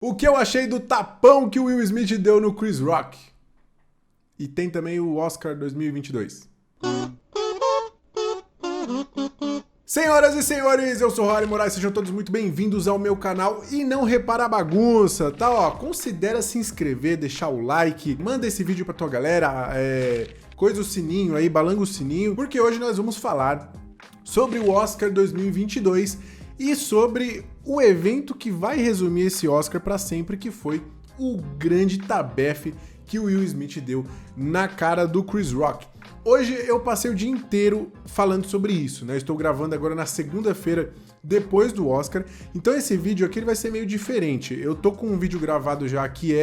O que eu achei do tapão que o Will Smith deu no Chris Rock. E tem também o Oscar 2022. Senhoras e senhores, eu sou Rory Moraes, sejam todos muito bem-vindos ao meu canal e não repara a bagunça, tá? Ó, considera se inscrever, deixar o like, manda esse vídeo pra tua galera, coisa o sininho aí, balanga o sininho, porque hoje nós vamos falar sobre o Oscar 2022 e sobre o evento que vai resumir esse Oscar pra sempre, que foi o grande tabefe que o Will Smith deu na cara do Chris Rock. Hoje eu passei o dia inteiro falando sobre isso, né? Eu estou gravando agora na segunda-feira, depois do Oscar, então esse vídeo aqui ele vai ser meio diferente. Eu tô com um vídeo gravado já que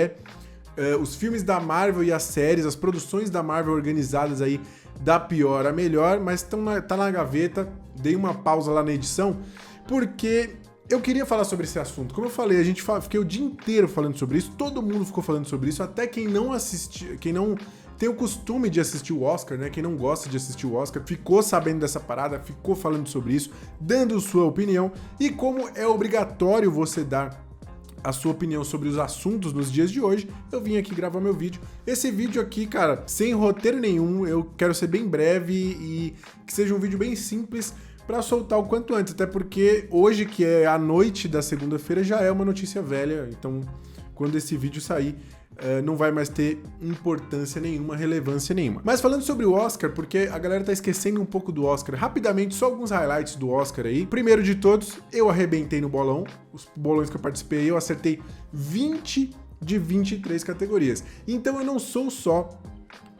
os filmes da Marvel e as séries, as produções da Marvel organizadas aí da pior a melhor, mas tá na gaveta, dei uma pausa lá na edição, porque eu queria falar sobre esse assunto. Como eu falei, fiquei o dia inteiro falando sobre isso, todo mundo ficou falando sobre isso, até quem não assistiu, quem não tem o costume de assistir o Oscar, né? Quem não gosta de assistir o Oscar, ficou sabendo dessa parada, ficou falando sobre isso, dando sua opinião. E como é obrigatório você dar a sua opinião sobre os assuntos nos dias de hoje, eu vim aqui gravar meu vídeo. Esse vídeo aqui, cara, sem roteiro nenhum, eu quero ser bem breve e que seja um vídeo bem simples para soltar o quanto antes, até porque hoje, que é a noite da segunda-feira, já é uma notícia velha, então quando esse vídeo sair, não vai mais ter importância nenhuma, relevância nenhuma. Mas falando sobre o Oscar, porque a galera tá esquecendo um pouco do Oscar, rapidamente, só alguns highlights do Oscar aí. Primeiro de todos, eu arrebentei no bolão, os bolões que eu participei, eu acertei 20 de 23 categorias. Então eu não sou só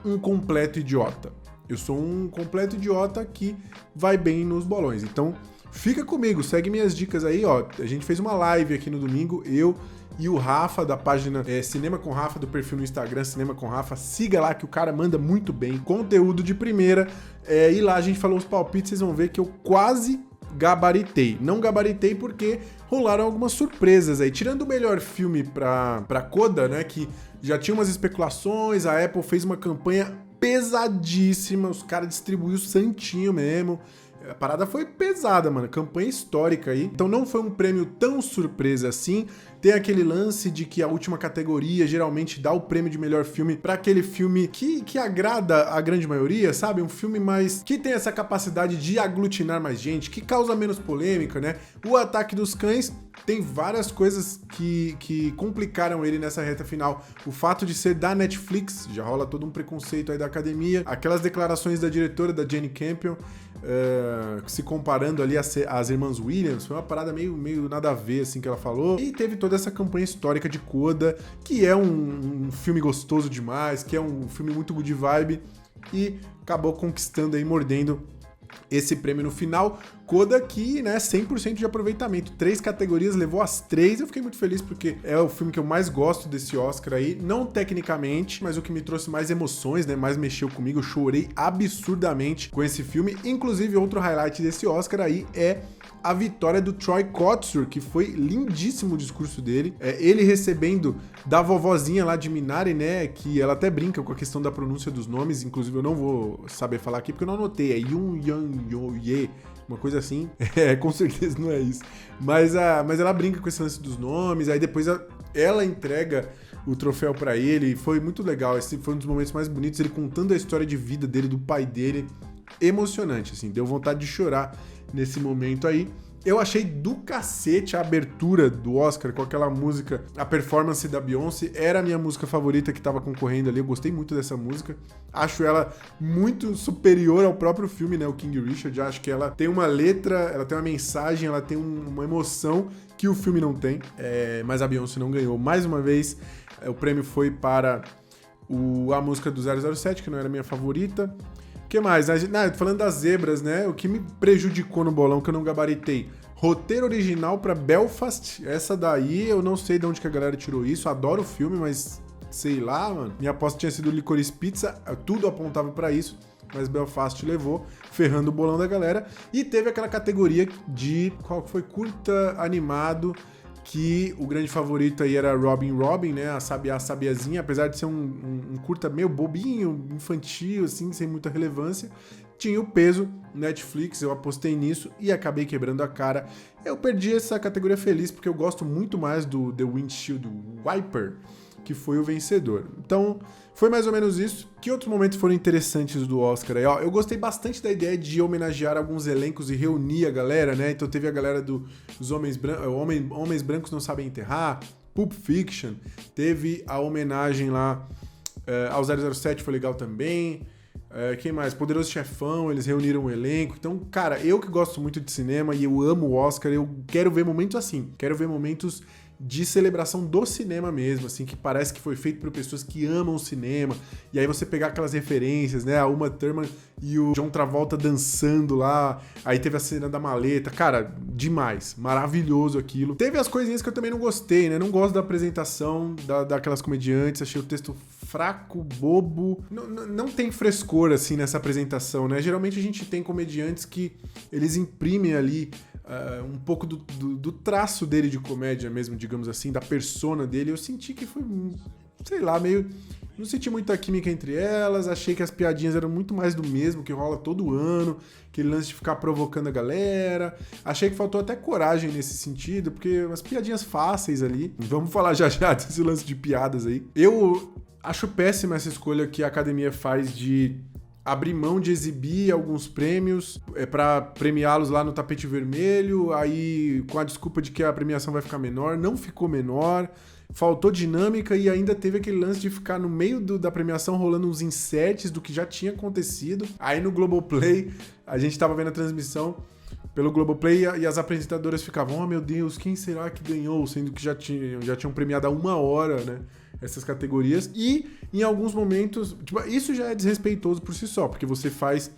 um completo idiota, eu sou um completo idiota que vai bem nos bolões. Então fica comigo, segue minhas dicas aí, ó. A gente fez uma live aqui no domingo, eu e o Rafa, da página Cinema com Rafa, do perfil no Instagram, Cinema com Rafa. Siga lá que o cara manda muito bem, conteúdo de primeira. E lá a gente falou os palpites, vocês vão ver que eu quase gabaritei. Não gabaritei porque rolaram algumas surpresas aí. Tirando o melhor filme pra Coda, né, que já tinha umas especulações, a Apple fez uma campanha pesadíssima, os caras distribuíram santinho mesmo. A parada foi pesada, mano, campanha histórica aí. Então não foi um prêmio tão surpresa assim. Tem aquele lance de que a última categoria geralmente dá o prêmio de melhor filme pra aquele filme que agrada a grande maioria, sabe? Um filme mais que tem essa capacidade de aglutinar mais gente, que causa menos polêmica, né? O Ataque dos Cães tem várias coisas que complicaram ele nessa reta final. O fato de ser da Netflix, já rola todo um preconceito aí da academia. Aquelas declarações da diretora, da Jane Campion, se comparando ali às irmãs Williams, foi uma parada meio nada a ver, assim, que ela falou. E teve toda essa campanha histórica de Coda, que é um filme gostoso demais, que é um filme muito good vibe, e acabou conquistando aí, mordendo esse prêmio no final. Coda que, né, 100% de aproveitamento, 3 categorias, levou as 3, eu fiquei muito feliz porque é o filme que eu mais gosto desse Oscar aí, não tecnicamente, mas o que me trouxe mais emoções, né, mais mexeu comigo, eu chorei absurdamente com esse filme. Inclusive, outro highlight desse Oscar aí é a vitória do Troy Kotsur, que foi lindíssimo o discurso dele, ele recebendo da vovozinha lá de Minari, né, que ela até brinca com a questão da pronúncia dos nomes, inclusive eu não vou saber falar aqui porque eu não anotei, é Yoon Young Ye, uma coisa assim, com certeza não é isso, mas ela brinca com esse lance dos nomes, aí depois ela entrega o troféu pra ele, foi muito legal, esse foi um dos momentos mais bonitos, ele contando a história de vida dele, do pai dele, emocionante, assim, deu vontade de chorar nesse momento aí. Eu achei do cacete a abertura do Oscar com aquela música, a performance da Beyoncé, era a minha música favorita que tava concorrendo ali, eu gostei muito dessa música, acho ela muito superior ao próprio filme, né, o King Richard, acho que ela tem uma letra, ela tem uma mensagem, ela tem uma emoção que o filme não tem, mas a Beyoncé não ganhou. Mais uma vez, o prêmio foi para a música do 007, que não era a minha favorita. O que mais? Falando das zebras, né? O que me prejudicou no bolão, que eu não gabaritei. Roteiro original pra Belfast. Essa daí, eu não sei de onde que a galera tirou isso. Adoro o filme, mas sei lá, mano. Minha aposta tinha sido Licorice Pizza. Tudo apontava pra isso. Mas Belfast levou, ferrando o bolão da galera. E teve aquela categoria de... Qual que foi? Curta animado, que o grande favorito aí era Robin, né, a Sabiazinha, apesar de ser um curta meio bobinho, infantil, assim, sem muita relevância, tinha o peso Netflix, eu apostei nisso e acabei quebrando a cara. Eu perdi essa categoria feliz porque eu gosto muito mais do The Windshield Wiper, que foi o vencedor. Então, foi mais ou menos isso. Que outros momentos foram interessantes do Oscar aí? Ó, eu gostei bastante da ideia de homenagear alguns elencos e reunir a galera, né? Então teve a galera dos Homens Brancos Não Sabem Enterrar, Pulp Fiction, teve a homenagem lá ao 007, foi legal também. Quem mais? Poderoso Chefão, eles reuniram o elenco. Então, cara, eu que gosto muito de cinema e eu amo o Oscar, eu quero ver momentos assim. Quero ver momentos de celebração do cinema mesmo, assim, que parece que foi feito por pessoas que amam o cinema, e aí você pegar aquelas referências, né, a Uma Thurman e o John Travolta dançando lá, aí teve a cena da maleta, cara, demais, maravilhoso aquilo. Teve as coisinhas que eu também não gostei, né, não gosto da apresentação daquelas comediantes, achei o texto fraco, bobo, não tem frescor, assim, nessa apresentação, né, geralmente a gente tem comediantes que eles imprimem ali um pouco do traço dele de comédia mesmo, digamos assim, da persona dele. Eu senti que foi, sei lá, meio... Não senti muita química entre elas, achei que as piadinhas eram muito mais do mesmo, que rola todo ano, aquele lance de ficar provocando a galera. Achei que faltou até coragem nesse sentido, porque umas piadinhas fáceis ali. Vamos falar já desse lance de piadas aí. Eu acho péssima essa escolha que a academia faz de abrir mão de exibir alguns prêmios para premiá-los lá no tapete vermelho, aí com a desculpa de que a premiação vai ficar menor, não ficou menor, faltou dinâmica e ainda teve aquele lance de ficar no meio da premiação rolando uns inserts do que já tinha acontecido. Aí no Globoplay, a gente tava vendo a transmissão pelo Globoplay e as apresentadoras ficavam, oh meu Deus, quem será que ganhou? Sendo que já tinham premiado há 1 hora, né? Essas categorias, e em alguns momentos, tipo, isso já é desrespeitoso por si só, porque você faz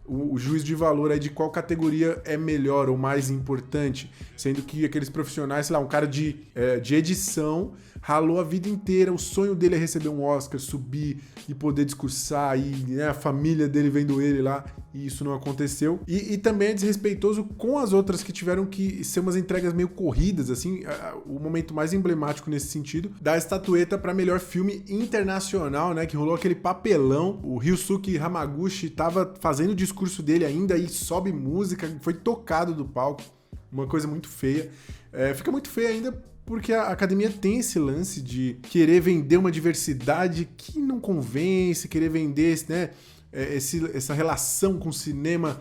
o juízo de valor aí de qual categoria é melhor ou mais importante, sendo que aqueles profissionais, sei lá, um cara de edição ralou a vida inteira, o sonho dele é receber um Oscar, subir e poder discursar, e né, a família dele vendo ele lá, e isso não aconteceu. E também é desrespeitoso com as outras que tiveram que ser umas entregas meio corridas, assim, o momento mais emblemático nesse sentido, da estatueta para melhor filme internacional, né, que rolou aquele papelão, o Ryusuke Hamaguchi tava fazendo o discurso dele ainda, e sobe música, foi tocado do palco, uma coisa muito feia. Fica muito feia ainda porque a academia tem esse lance de querer vender uma diversidade que não convence, querer vender, né, essa relação com o cinema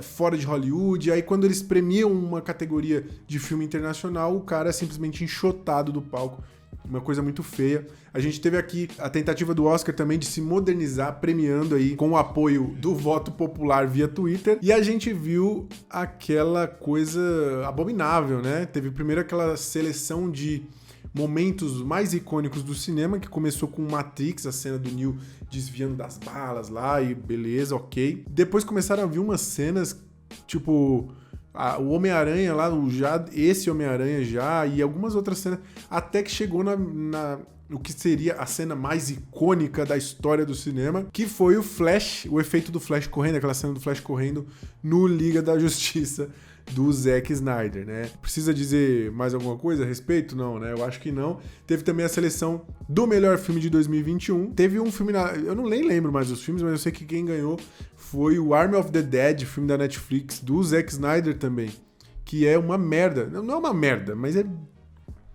fora de Hollywood. Aí quando eles premiam uma categoria de filme internacional, o cara é simplesmente enxotado do palco. Uma coisa muito feia. A gente teve aqui a tentativa do Oscar também de se modernizar, premiando aí com o apoio do voto popular via Twitter. E a gente viu aquela coisa abominável, né? Teve primeiro aquela seleção de momentos mais icônicos do cinema, que começou com Matrix, a cena do Neo desviando das balas lá, e beleza, ok. Depois começaram a vir umas cenas, tipo... o Homem-Aranha lá, esse Homem-Aranha já, e algumas outras cenas, até que chegou no que seria a cena mais icônica da história do cinema, que foi o Flash, o efeito do Flash correndo, aquela cena do Flash correndo no Liga da Justiça do Zack Snyder, né? Precisa dizer mais alguma coisa a respeito? Não, né? Eu acho que não. Teve também a seleção do melhor filme de 2021. Teve um filme, eu não nem lembro mais os filmes, mas eu sei que quem ganhou foi o Army of the Dead, filme da Netflix, do Zack Snyder também, que é uma merda. Não é uma merda, mas é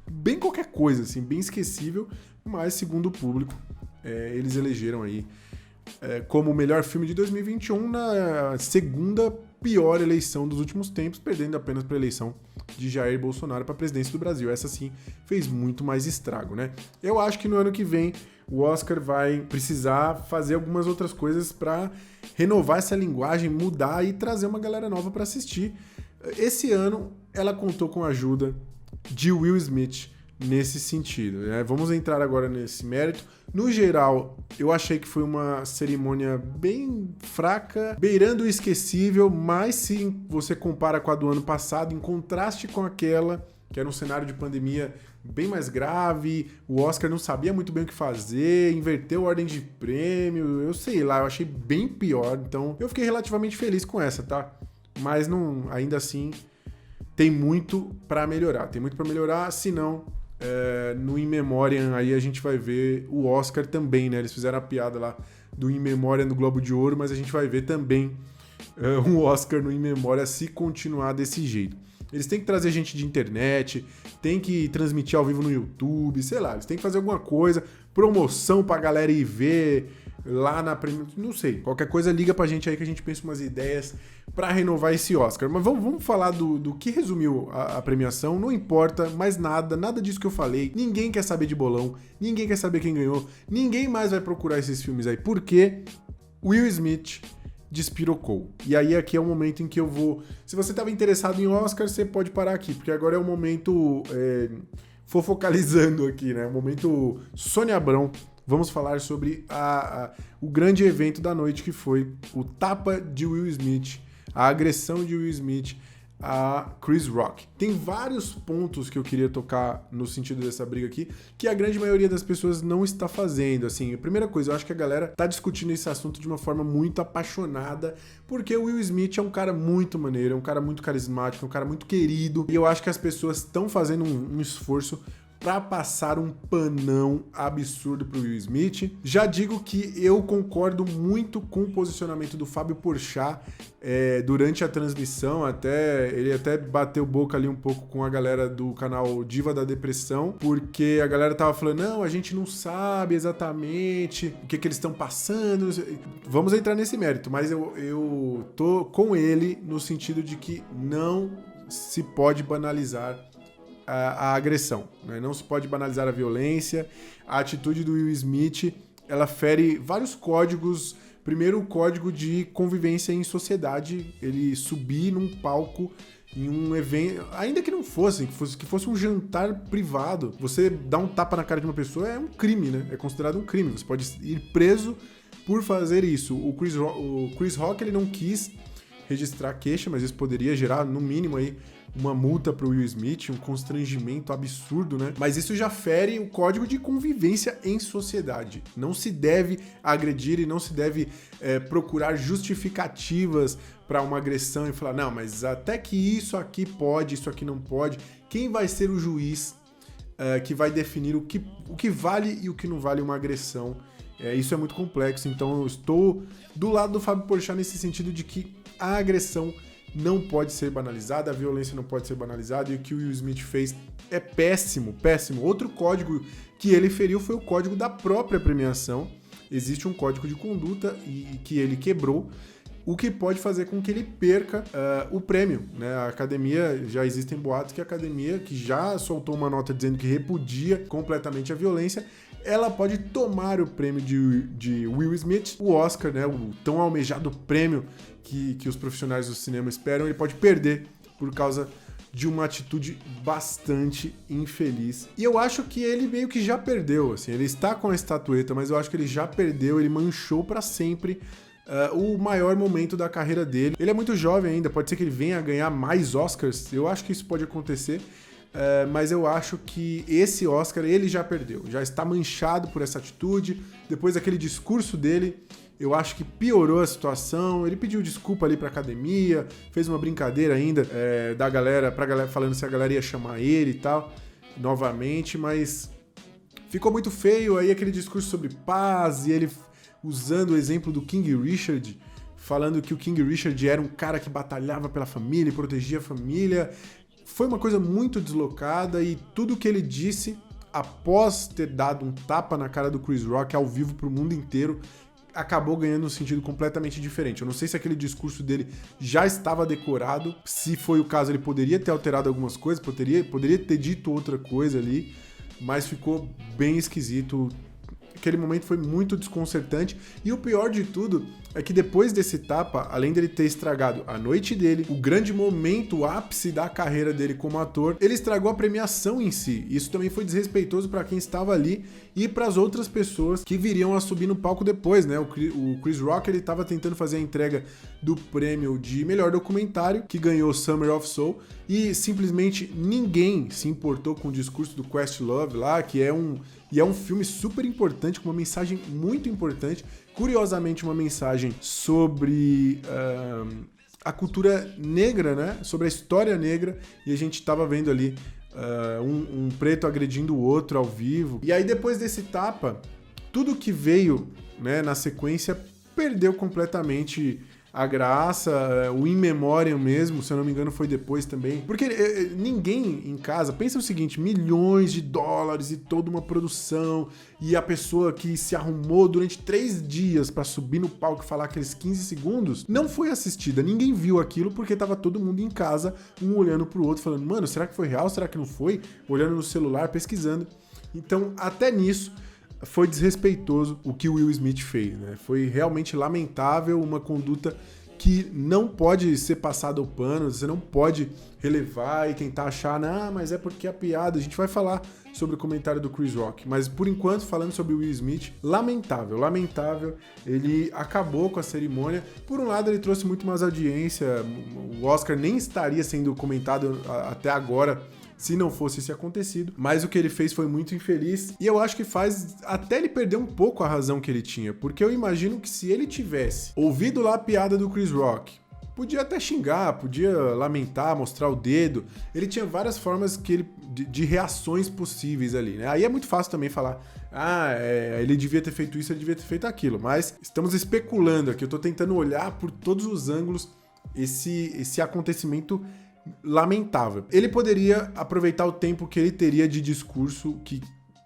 bem qualquer coisa, assim, bem esquecível, mas segundo o público, eles elegeram aí como o melhor filme de 2021 na segunda pior eleição dos últimos tempos, perdendo apenas para a eleição de Jair Bolsonaro para a presidência do Brasil. Essa sim fez muito mais estrago, né? Eu acho que no ano que vem o Oscar vai precisar fazer algumas outras coisas para renovar essa linguagem, mudar e trazer uma galera nova para assistir. Esse ano ela contou com a ajuda de Will Smith nesse sentido, né? Vamos entrar agora nesse mérito. No geral, eu achei que foi uma cerimônia bem fraca, beirando o esquecível, mas se você compara com a do ano passado, em contraste com aquela, que era um cenário de pandemia bem mais grave, o Oscar não sabia muito bem o que fazer, inverteu a ordem de prêmio, eu sei lá, eu achei bem pior, então eu fiquei relativamente feliz com essa, tá? Mas não, ainda assim, tem muito pra melhorar, senão... no In Memoriam aí a gente vai ver o Oscar também, né? Eles fizeram a piada lá do In Memoriam no Globo de Ouro, mas a gente vai ver também um Oscar no In Memória se continuar desse jeito. Eles têm que trazer gente de internet, tem que transmitir ao vivo no YouTube, sei lá, eles têm que fazer alguma coisa, promoção pra galera ir ver lá na premiação, não sei, qualquer coisa liga pra gente aí que a gente pensa umas ideias pra renovar esse Oscar. Mas vamos falar do que resumiu a premiação, não importa mais nada disso que eu falei, ninguém quer saber de bolão, ninguém quer saber quem ganhou, ninguém mais vai procurar esses filmes aí, porque Will Smith despirocou. E aí aqui é o momento em que eu vou... Se você estava interessado em Oscar, você pode parar aqui, porque agora é o momento fofocalizando aqui, né? O momento Sônia Abrão. Vamos falar sobre o grande evento da noite, que foi o tapa de Will Smith, a agressão de Will Smith a Chris Rock. Tem vários pontos que eu queria tocar no sentido dessa briga aqui, que a grande maioria das pessoas não está fazendo. Assim, a primeira coisa, eu acho que a galera tá discutindo esse assunto de uma forma muito apaixonada, porque o Will Smith é um cara muito maneiro, é um cara muito carismático, é um cara muito querido, e eu acho que as pessoas estão fazendo um esforço pra passar um panão absurdo pro Will Smith. Já digo que eu concordo muito com o posicionamento do Fábio Porchat durante a transmissão, ele até bateu boca ali um pouco com a galera do canal Diva da Depressão, porque a galera tava falando, não, a gente não sabe exatamente o que eles estão passando, vamos entrar nesse mérito, mas eu tô com ele no sentido de que não se pode banalizar a agressão, né? Não se pode banalizar a violência. A atitude do Will Smith, ela fere vários códigos. Primeiro, o código de convivência em sociedade, ele subir num palco em um evento, ainda que não fosse, que fosse um jantar privado, você dar um tapa na cara de uma pessoa é um crime, né? É considerado um crime, você pode ir preso por fazer isso. O Chris Rock, ele não quis registrar queixa, mas isso poderia gerar, no mínimo, aí, uma multa pro Will Smith, um constrangimento absurdo, né? Mas isso já fere o código de convivência em sociedade. Não se deve agredir e não se deve procurar justificativas para uma agressão e falar, não, mas até que isso aqui pode, isso aqui não pode. Quem vai ser o juiz que vai definir o que vale e o que não vale uma agressão? Isso é muito complexo, então eu estou do lado do Fábio Porchat nesse sentido de que a agressão não pode ser banalizada, a violência não pode ser banalizada, e o que o Will Smith fez é péssimo, péssimo. Outro código que ele feriu foi o código da própria premiação. Existe um código de conduta que ele quebrou, o que pode fazer com que ele perca o prêmio, né? A academia, já existem boatos que a academia, que já soltou uma nota dizendo que repudia completamente a violência, ela pode tomar o prêmio de Will Smith, o Oscar, né? O tão almejado prêmio que os profissionais do cinema esperam, ele pode perder por causa de uma atitude bastante infeliz. E eu acho que ele meio que já perdeu, assim, ele está com a estatueta, mas eu acho que ele já perdeu, ele manchou para sempre o maior momento da carreira dele. Ele é muito jovem ainda, pode ser que ele venha a ganhar mais Oscars, eu acho que isso pode acontecer, mas eu acho que esse Oscar ele já perdeu, já está manchado por essa atitude, depois daquele discurso dele, eu acho que piorou a situação. Ele pediu desculpa ali pra academia, fez uma brincadeira ainda pra galera, falando se a galera ia chamar ele e tal, novamente, mas ficou muito feio. Aí aquele discurso sobre paz, e ele usando o exemplo do King Richard, falando que o King Richard era um cara que batalhava pela família e protegia a família. Foi uma coisa muito deslocada, e tudo que ele disse após ter dado um tapa na cara do Chris Rock ao vivo pro mundo inteiro, acabou ganhando um sentido completamente diferente. Eu não sei se aquele discurso dele já estava decorado, se foi o caso ele poderia ter alterado algumas coisas, poderia ter dito outra coisa ali, mas ficou bem esquisito. Aquele momento foi muito desconcertante, e o pior de tudo é que depois desse tapa, além dele ter estragado a noite dele, o grande momento, o ápice da carreira dele como ator, ele estragou a premiação em si. Isso também foi desrespeitoso para quem estava ali e para as outras pessoas que viriam a subir no palco depois, né? O Chris Rock, ele estava tentando fazer a entrega do prêmio de melhor documentário, que ganhou Summer of Soul, e simplesmente ninguém se importou com o discurso do Questlove lá, que é um filme super importante, com uma mensagem muito importante, curiosamente uma mensagem sobre a cultura negra, né? Sobre a história negra, e a gente estava vendo ali um preto agredindo o outro ao vivo. E aí depois desse tapa, tudo que veio, né, na sequência perdeu completamente a graça, o In Memoriam mesmo, se eu não me engano foi depois também, porque ninguém em casa, pensa o seguinte, milhões de dólares e toda uma produção, e a pessoa que se arrumou durante 3 dias pra subir no palco e falar aqueles 15 segundos, não foi assistida, ninguém viu aquilo porque tava todo mundo em casa, um olhando pro outro, falando, mano, será que foi real, será que não foi? Olhando no celular, pesquisando. Então, até nisso, foi desrespeitoso o que o Will Smith fez, né? Foi realmente lamentável, uma conduta que não pode ser passada ao pano, você não pode relevar e tentar achar, mas é porque é piada. A gente vai falar sobre o comentário do Chris Rock, mas por enquanto, falando sobre o Will Smith, lamentável, ele acabou com a cerimônia. Por um lado, ele trouxe muito mais audiência, o Oscar nem estaria sendo comentado até agora se não fosse esse acontecido, mas o que ele fez foi muito infeliz, e eu acho que faz até ele perder um pouco a razão que ele tinha, porque eu imagino que se ele tivesse ouvido lá a piada do Chris Rock, podia até xingar, podia lamentar, mostrar o dedo, ele tinha várias formas de reações possíveis ali, né? Aí é muito fácil também falar, ele devia ter feito isso, ele devia ter feito aquilo, mas estamos especulando aqui, eu tô tentando olhar por todos os ângulos esse acontecimento lamentável. Ele poderia aproveitar o tempo que ele teria de discurso, que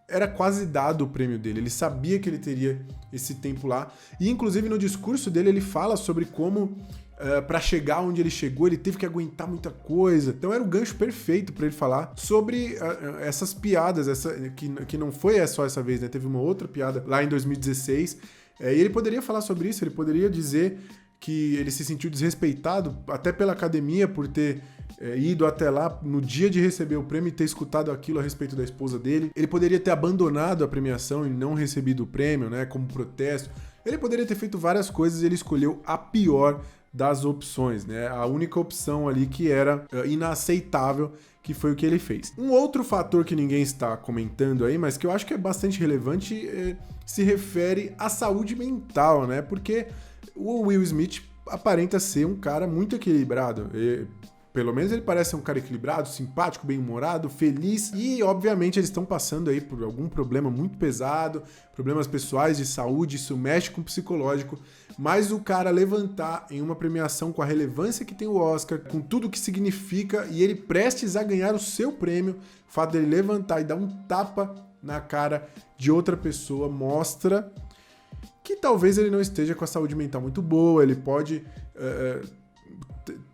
era quase dado o prêmio dele. Ele sabia que ele teria esse tempo lá. E, inclusive, no discurso dele, ele fala sobre como, para chegar onde ele chegou, ele teve que aguentar muita coisa. Então, era o gancho perfeito para ele falar sobre essas piadas, que não foi só essa vez, né? Teve uma outra piada lá em 2016. E ele poderia falar sobre isso, ele poderia dizer que ele se sentiu desrespeitado até pela academia por ter ido até lá no dia de receber o prêmio e ter escutado aquilo a respeito da esposa dele. Ele poderia ter abandonado a premiação e não recebido o prêmio, né, como protesto. Ele poderia ter feito várias coisas e ele escolheu a pior das opções, né? A única opção ali que era inaceitável, que foi o que ele fez. Um outro fator que ninguém está comentando aí, mas que eu acho que é bastante relevante, se refere à saúde mental, né? Porque o Will Smith aparenta ser um cara muito equilibrado. Pelo menos ele parece ser um cara equilibrado, simpático, bem-humorado, feliz. E, obviamente, eles estão passando aí por algum problema muito pesado, problemas pessoais de saúde, isso mexe com o psicológico. Mas o cara levantar em uma premiação com a relevância que tem o Oscar, com tudo o que significa, e ele prestes a ganhar o seu prêmio, o fato dele levantar e dar um tapa na cara de outra pessoa mostra que talvez ele não esteja com a saúde mental muito boa, ele pode...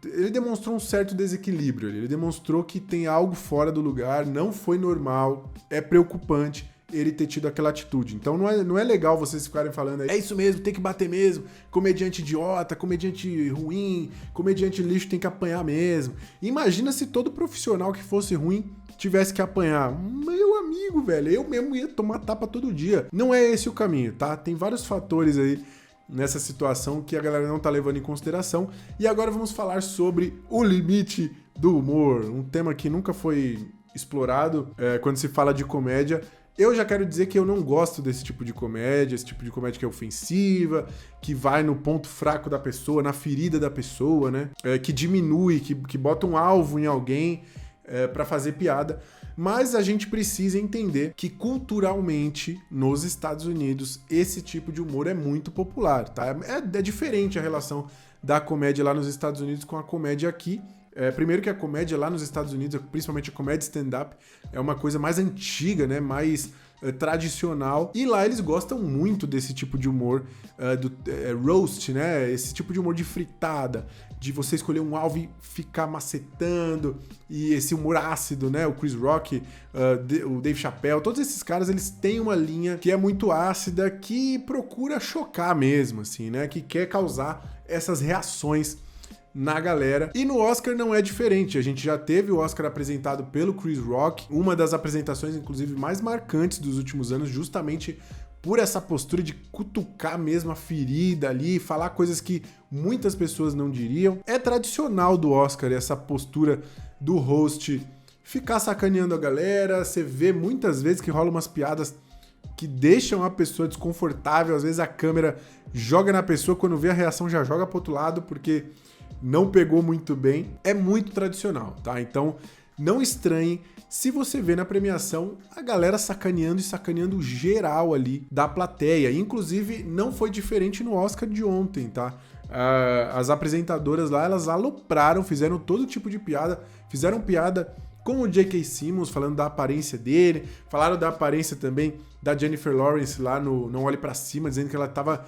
ele demonstrou um certo desequilíbrio, ele demonstrou que tem algo fora do lugar, não foi normal, é preocupante ele ter tido aquela atitude. Então não é legal vocês ficarem falando, é isso mesmo, tem que bater mesmo, comediante idiota, comediante ruim, comediante lixo tem que apanhar mesmo. Imagina se todo profissional que fosse ruim tivesse que apanhar. Meu amigo, velho, eu mesmo ia tomar tapa todo dia. Não é esse o caminho, tá? Tem vários fatores aí nessa situação que a galera não tá levando em consideração. E agora vamos falar sobre o limite do humor, um tema que nunca foi explorado quando se fala de comédia. Eu já quero dizer que eu não gosto desse tipo de comédia, esse tipo de comédia que é ofensiva, que vai no ponto fraco da pessoa, na ferida da pessoa, né? Que diminui, que bota um alvo em alguém pra fazer piada. Mas a gente precisa entender que culturalmente, nos Estados Unidos, esse tipo de humor é muito popular, tá? É diferente a relação da comédia lá nos Estados Unidos com a comédia aqui. Primeiro que a comédia lá nos Estados Unidos, principalmente a comédia stand-up, é uma coisa mais antiga, né? Mais tradicional. E lá eles gostam muito desse tipo de humor, do roast, né? Esse tipo de humor de fritada, de você escolher um alvo e ficar macetando, e esse humor ácido, né? O Chris Rock, o Dave Chappelle, todos esses caras, eles têm uma linha que é muito ácida, que procura chocar mesmo, assim, né? Que quer causar essas reações na galera. E no Oscar não é diferente. A gente já teve o Oscar apresentado pelo Chris Rock, uma das apresentações, inclusive, mais marcantes dos últimos anos, justamente por essa postura de cutucar mesmo a ferida ali, falar coisas que muitas pessoas não diriam. É tradicional do Oscar essa postura do host ficar sacaneando a galera. Você vê muitas vezes que rolam umas piadas que deixam a pessoa desconfortável. Às vezes a câmera joga na pessoa, quando vê a reação já joga pro outro lado, porque não pegou muito bem. É muito tradicional, tá? Então, não estranhe se você vê na premiação a galera sacaneando e sacaneando geral ali da plateia. Inclusive, não foi diferente no Oscar de ontem, tá? as apresentadoras lá, elas alopraram, fizeram todo tipo de piada, fizeram piada com o J.K. Simmons, falando da aparência dele, falaram da aparência também da Jennifer Lawrence lá no Não Olhe Pra Cima, dizendo que ela tava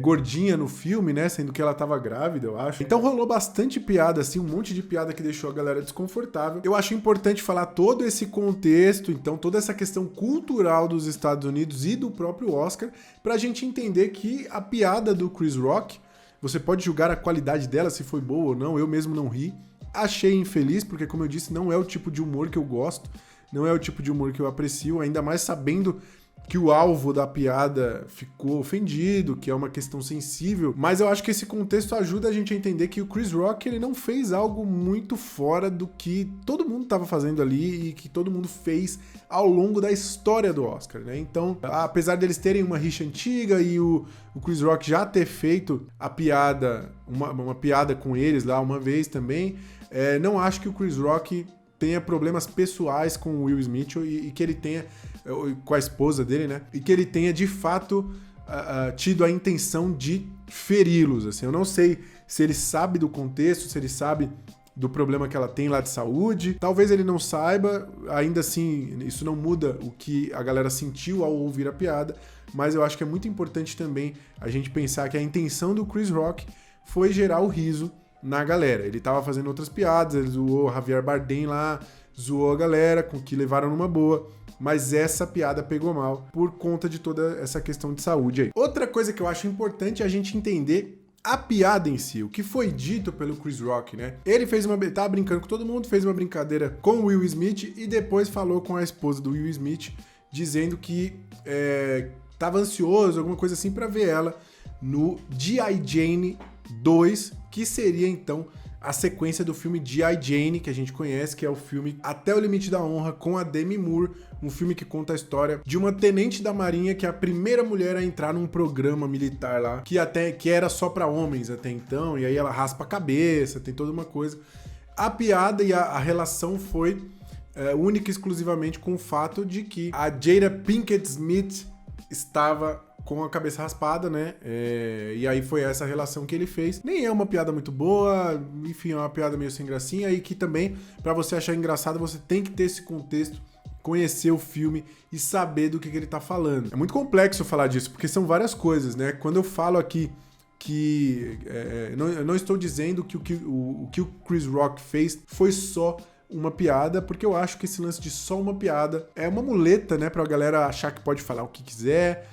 gordinha no filme, né, sendo que ela tava grávida, eu acho. Então rolou bastante piada, assim, um monte de piada que deixou a galera desconfortável. Eu acho importante falar todo esse contexto, então, toda essa questão cultural dos Estados Unidos e do próprio Oscar, pra gente entender que a piada do Chris Rock, você pode julgar a qualidade dela, se foi boa ou não, eu mesmo não ri. Achei infeliz, porque, como eu disse, não é o tipo de humor que eu gosto, não é o tipo de humor que eu aprecio, ainda mais sabendo que o alvo da piada ficou ofendido, que é uma questão sensível, mas eu acho que esse contexto ajuda a gente a entender que o Chris Rock, ele não fez algo muito fora do que todo mundo estava fazendo ali e que todo mundo fez ao longo da história do Oscar, né? Então, apesar deles terem uma rixa antiga e o Chris Rock já ter feito a piada, uma piada com eles lá uma vez também, não acho que o Chris Rock tenha problemas pessoais com o Will Smith e que ele tenha, com a esposa dele, né? E que ele tenha, de fato, tido a intenção de feri-los, assim. Eu não sei se ele sabe do contexto, se ele sabe do problema que ela tem lá de saúde. Talvez ele não saiba, ainda assim, isso não muda o que a galera sentiu ao ouvir a piada, mas eu acho que é muito importante também a gente pensar que a intenção do Chris Rock foi gerar o riso na galera. Ele tava fazendo outras piadas, ele zoou o Javier Bardem lá, zoou a galera, com que levaram numa boa, mas essa piada pegou mal por conta de toda essa questão de saúde aí. Outra coisa que eu acho importante é a gente entender a piada em si, o que foi dito pelo Chris Rock, né? Ele tava brincando com todo mundo, fez uma brincadeira com o Will Smith e depois falou com a esposa do Will Smith, dizendo que tava ansioso, alguma coisa assim, pra ver ela no G.I. Jane 2, que seria então a sequência do filme G.I. Jane, que a gente conhece, que é o filme Até o Limite da Honra, com a Demi Moore, um filme que conta a história de uma tenente da Marinha que é a primeira mulher a entrar num programa militar lá, que era só pra homens até então, e aí ela raspa a cabeça, tem toda uma coisa. A piada e a relação foi única e exclusivamente com o fato de que a Jada Pinkett Smith estava com a cabeça raspada, né? E aí foi essa relação que ele fez. Nem é uma piada muito boa, enfim, é uma piada meio sem gracinha, e que também, pra você achar engraçado, você tem que ter esse contexto, conhecer o filme e saber do que ele tá falando. É muito complexo falar disso, porque são várias coisas, né? Quando eu falo aqui que eu não estou dizendo que o que o Chris Rock fez foi só uma piada, porque eu acho que esse lance de só uma piada é uma muleta, né, pra galera achar que pode falar o que quiser.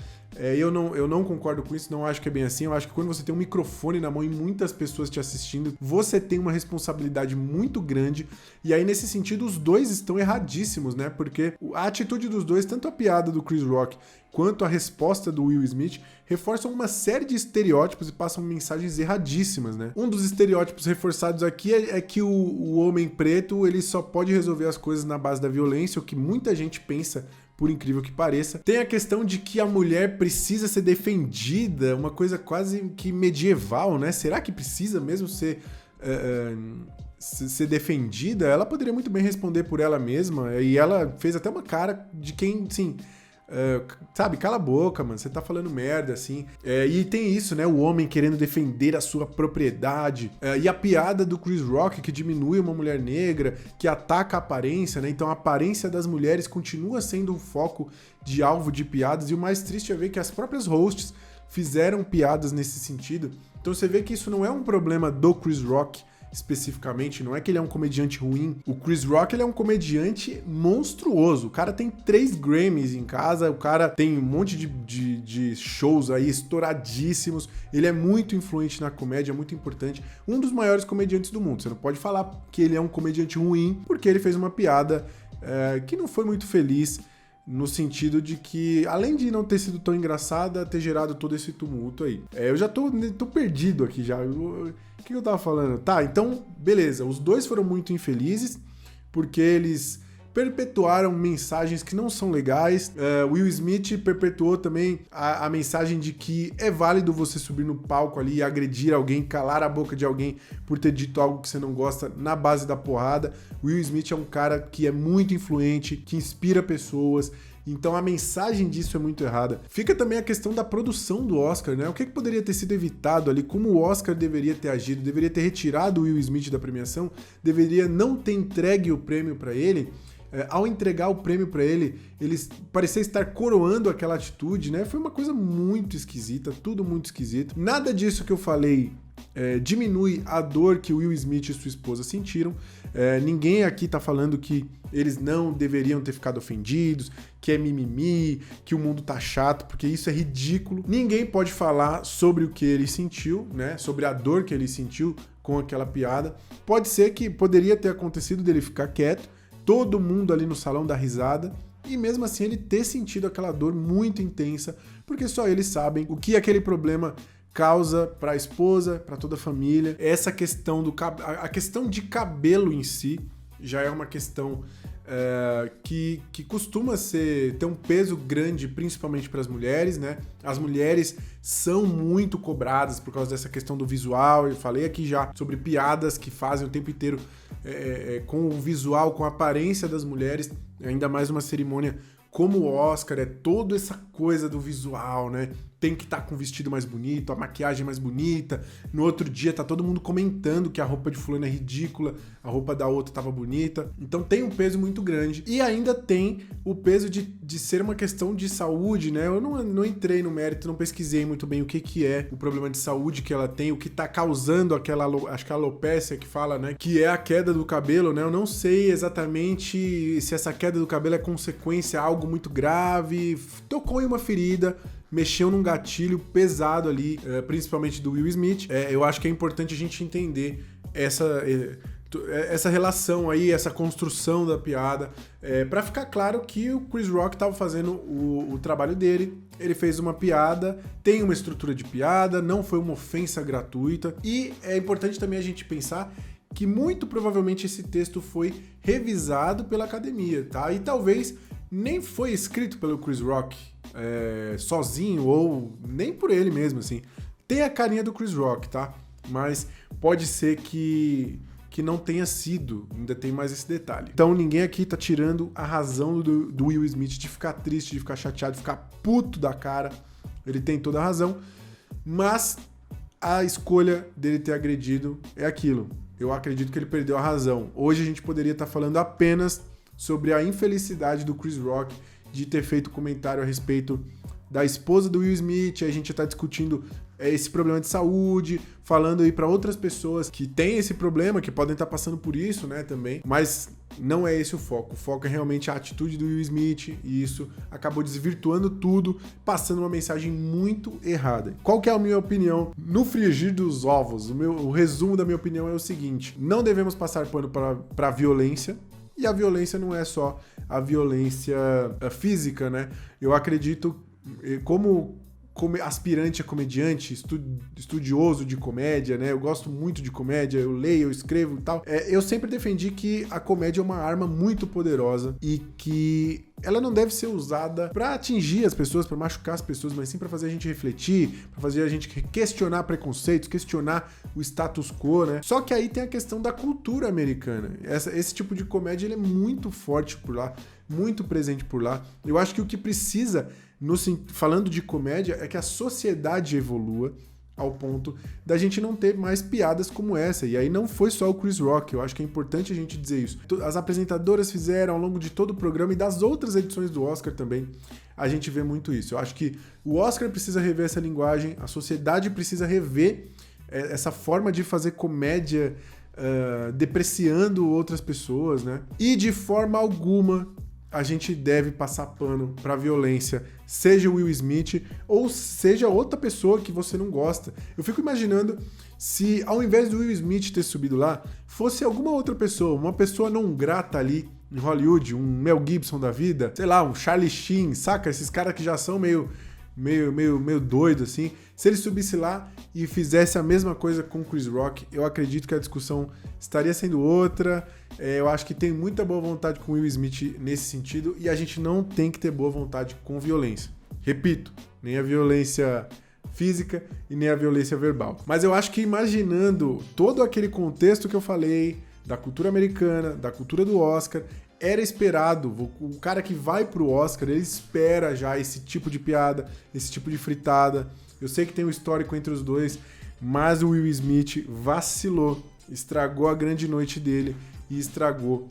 Eu não concordo com isso, não acho que é bem assim. Eu acho que quando você tem um microfone na mão e muitas pessoas te assistindo, você tem uma responsabilidade muito grande. E aí, nesse sentido, os dois estão erradíssimos, né? Porque a atitude dos dois, tanto a piada do Chris Rock quanto a resposta do Will Smith, reforçam uma série de estereótipos e passam mensagens erradíssimas, né? Um dos estereótipos reforçados aqui é que o homem preto, ele só pode resolver as coisas na base da violência, o que muita gente pensa, por incrível que pareça. Tem a questão de que a mulher precisa ser defendida, uma coisa quase que medieval, né? Será que precisa mesmo ser defendida? Ela poderia muito bem responder por ela mesma, e ela fez até uma cara de quem, assim, sabe, cala a boca, mano, você tá falando merda, assim. E tem isso, né, o homem querendo defender a sua propriedade, e a piada do Chris Rock, que diminui uma mulher negra, que ataca a aparência, né, então a aparência das mulheres continua sendo um foco de alvo de piadas, e o mais triste é ver que as próprias hosts fizeram piadas nesse sentido. Então você vê que isso não é um problema do Chris Rock especificamente, não é que ele é um comediante ruim. O Chris Rock, ele é um comediante monstruoso. O cara tem 3 Grammys em casa, o cara tem um monte de shows aí estouradíssimos, ele é muito influente na comédia, é muito importante, um dos maiores comediantes do mundo. Você não pode falar que ele é um comediante ruim porque ele fez uma piada que não foi muito feliz, no sentido de que, além de não ter sido tão engraçada, ter gerado todo esse tumulto aí. Eu já tô perdido aqui já. O que eu tava falando? Tá, então, beleza. Os dois foram muito infelizes, porque eles perpetuaram mensagens que não são legais. Will Smith perpetuou também a mensagem de que é válido você subir no palco ali e agredir alguém, calar a boca de alguém por ter dito algo que você não gosta na base da porrada. Will Smith é um cara que é muito influente, que inspira pessoas, Então a mensagem disso é muito errada. Fica também a questão da produção do Oscar, né? O que poderia ter sido evitado ali? Como o Oscar deveria ter agido? Deveria ter retirado o Will Smith da premiação? Deveria não ter entregue o prêmio para ele? Ao entregar o prêmio para ele parecia estar coroando aquela atitude, né? Foi uma coisa muito esquisita, tudo muito esquisito. Nada disso que eu falei diminui a dor que o Will Smith e sua esposa sentiram. Ninguém aqui tá falando que eles não deveriam ter ficado ofendidos, que é mimimi, que o mundo tá chato, porque isso é ridículo. Ninguém pode falar sobre o que ele sentiu, né? Sobre a dor que ele sentiu com aquela piada. Pode ser que poderia ter acontecido dele ficar quieto, todo mundo ali no salão dar risada, e mesmo assim ele ter sentido aquela dor muito intensa, porque só eles sabem o que aquele problema causa para a esposa, para toda a família. Essa questão a questão de cabelo em si já é uma questão que costuma ter um peso grande, principalmente para as mulheres, né? As mulheres são muito cobradas por causa dessa questão do visual. Eu falei aqui já sobre piadas que fazem o tempo inteiro com o visual, com a aparência das mulheres, ainda mais uma cerimônia como o Oscar, toda essa coisa do visual, né? Tem que estar com o vestido mais bonito, a maquiagem mais bonita. No outro dia tá todo mundo comentando que a roupa de fulano é ridícula, a roupa da outra tava bonita. Então tem um peso muito grande. E ainda tem o peso de ser uma questão de saúde, né? Eu não entrei no mérito, não pesquisei muito bem o que é o problema de saúde que ela tem, o que tá causando aquela, acho que a alopécia que fala, né? Que é a queda do cabelo, né? Eu não sei exatamente se essa queda do cabelo é consequência a algo muito grave, tocou em uma ferida, mexeu num gatilho pesado ali, principalmente do Will Smith. Eu acho que é importante a gente entender essa relação aí, essa construção da piada, para ficar claro que o Chris Rock estava fazendo o trabalho dele. Ele fez uma piada, tem uma estrutura de piada, não foi uma ofensa gratuita, e é importante também a gente pensar que muito provavelmente esse texto foi revisado pela academia, tá? E talvez nem foi escrito pelo Chris Rock sozinho, ou nem por ele mesmo, assim. Tem a carinha do Chris Rock, tá? Mas pode ser que não tenha sido, ainda tem mais esse detalhe. Então ninguém aqui tá tirando a razão do Will Smith de ficar triste, de ficar chateado, de ficar puto da cara. Ele tem toda a razão, mas a escolha dele ter agredido é aquilo. Eu acredito que ele perdeu a razão. Hoje a gente poderia estar falando apenas sobre a infelicidade do Chris Rock de ter feito comentário a respeito da esposa do Will Smith. A gente está discutindo esse problema de saúde, falando aí para outras pessoas que têm esse problema, que podem estar passando por isso, né, também. Mas não é esse o foco. O foco é realmente a atitude do Will Smith, e isso acabou desvirtuando tudo, passando uma mensagem muito errada. Qual que é a minha opinião no frigir dos ovos? O resumo da minha opinião é o seguinte: não devemos passar pano para a violência. E a violência não é só a violência física, né? Eu acredito, como aspirante a comediante, estudioso de comédia, né? Eu gosto muito de comédia, eu leio, eu escrevo e tal. Eu sempre defendi que a comédia é uma arma muito poderosa e que ela não deve ser usada para atingir as pessoas, para machucar as pessoas, mas sim para fazer a gente refletir, para fazer a gente questionar preconceitos, questionar o status quo, né? Só que aí tem a questão da cultura americana. Esse tipo de comédia ele é muito forte por lá, muito presente por lá. Eu acho que o que precisa, falando de comédia, é que a sociedade evolua ao ponto da gente não ter mais piadas como essa. E aí não foi só o Chris Rock, eu acho que é importante a gente dizer isso. As apresentadoras fizeram ao longo de todo o programa, e das outras edições do Oscar também, a gente vê muito isso. Eu acho que o Oscar precisa rever essa linguagem, a sociedade precisa rever essa forma de fazer comédia depreciando outras pessoas, né? E de forma alguma a gente deve passar pano pra violência, seja o Will Smith ou seja outra pessoa que você não gosta. Eu fico imaginando se, ao invés do Will Smith ter subido lá, fosse alguma outra pessoa, uma pessoa não grata ali em Hollywood, um Mel Gibson da vida, sei lá, um Charlie Sheen, saca? Esses caras que já são meio doido, assim. Se ele subisse lá e fizesse a mesma coisa com o Chris Rock, eu acredito que a discussão estaria sendo outra. Eu acho que tem muita boa vontade com o Will Smith nesse sentido, e a gente não tem que ter boa vontade com violência. Repito, nem a violência física e nem a violência verbal. Mas eu acho que, imaginando todo aquele contexto que eu falei, da cultura americana, da cultura do Oscar, era esperado. O cara que vai pro Oscar, ele espera já esse tipo de piada, esse tipo de fritada. Eu sei que tem um histórico entre os dois, mas o Will Smith vacilou, estragou a grande noite dele e estragou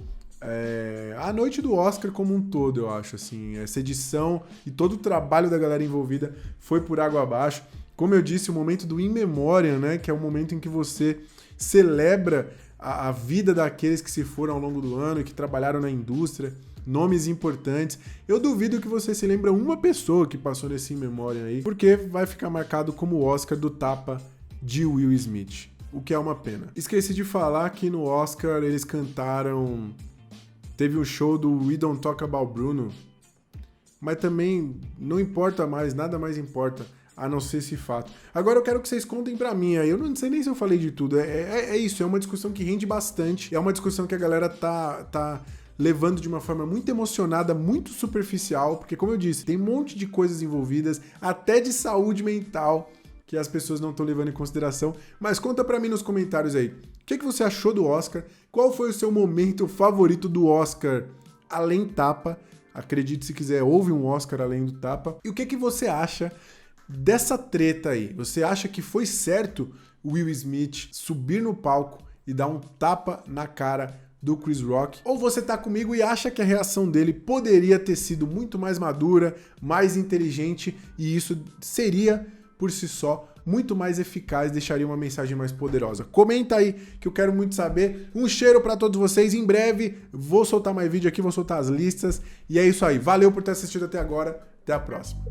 a noite do Oscar como um todo, eu acho. Assim, essa edição e todo o trabalho da galera envolvida foi por água abaixo. Como eu disse, o momento do In Memoriam, né, que é o momento em que você celebra a vida daqueles que se foram ao longo do ano e que trabalharam na indústria, nomes importantes. Eu duvido que você se lembre uma pessoa que passou nesse In Memoriam aí, porque vai ficar marcado como o Oscar do tapa de Will Smith, o que é uma pena. Esqueci de falar que no Oscar eles cantaram... Teve um show do We Don't Talk About Bruno, mas também não importa mais, nada mais importa, a não ser esse fato. Agora eu quero que vocês contem pra mim aí, eu não sei nem se eu falei de tudo, é isso, é uma discussão que rende bastante, é uma discussão que a galera tá levando de uma forma muito emocionada, muito superficial, porque como eu disse, tem um monte de coisas envolvidas, até de saúde mental, que as pessoas não estão levando em consideração, mas conta pra mim nos comentários aí, o que você achou do Oscar, qual foi o seu momento favorito do Oscar além tapa, acredite se quiser, houve um Oscar além do tapa, e o que você acha dessa treta aí? Você acha que foi certo o Will Smith subir no palco e dar um tapa na cara do Chris Rock? Ou você tá comigo e acha que a reação dele poderia ter sido muito mais madura, mais inteligente, e isso seria, por si só, muito mais eficaz, deixaria uma mensagem mais poderosa? Comenta aí que eu quero muito saber. Um cheiro pra todos vocês. Em breve vou soltar mais vídeo aqui, vou soltar as listas. E é isso aí. Valeu por ter assistido até agora. Até a próxima.